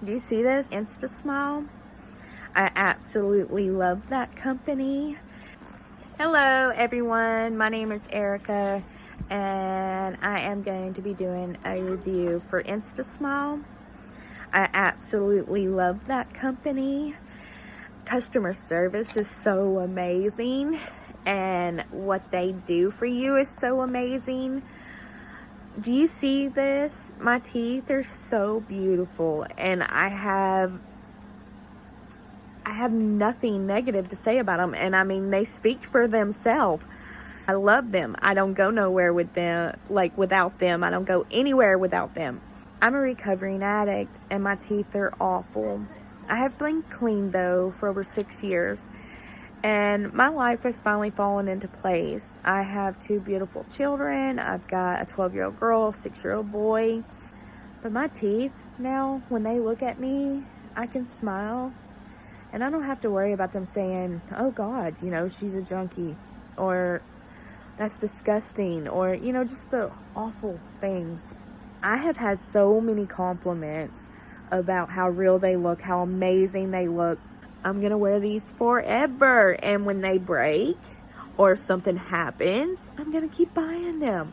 Do you see this? instasmile. I absolutely love that company. Hello everyone, my name is Erica and I am going to be doing a review for instasmile. I absolutely love that company. Customer service is so amazing and what they do for you is so amazing. Do you see this? My teeth are so beautiful and I have nothing negative to say about them, and I mean they speak for themselves. I love them. I don't go nowhere with them, without them. I don't go anywhere without them. I'm a recovering addict and my teeth are awful. I have been clean though for over 6 years and my life has finally fallen into place. I have 2 beautiful children. I've got a 12-year-old girl, 6-year-old boy. But my teeth now, when they look at me, I can smile and I don't have to worry about them saying, oh God, she's a junkie, or that's disgusting, or, just the awful things. I have had so many compliments about how real they look, how amazing they look. I'm gonna wear these forever, and when they break or if something happens, I'm gonna keep buying them.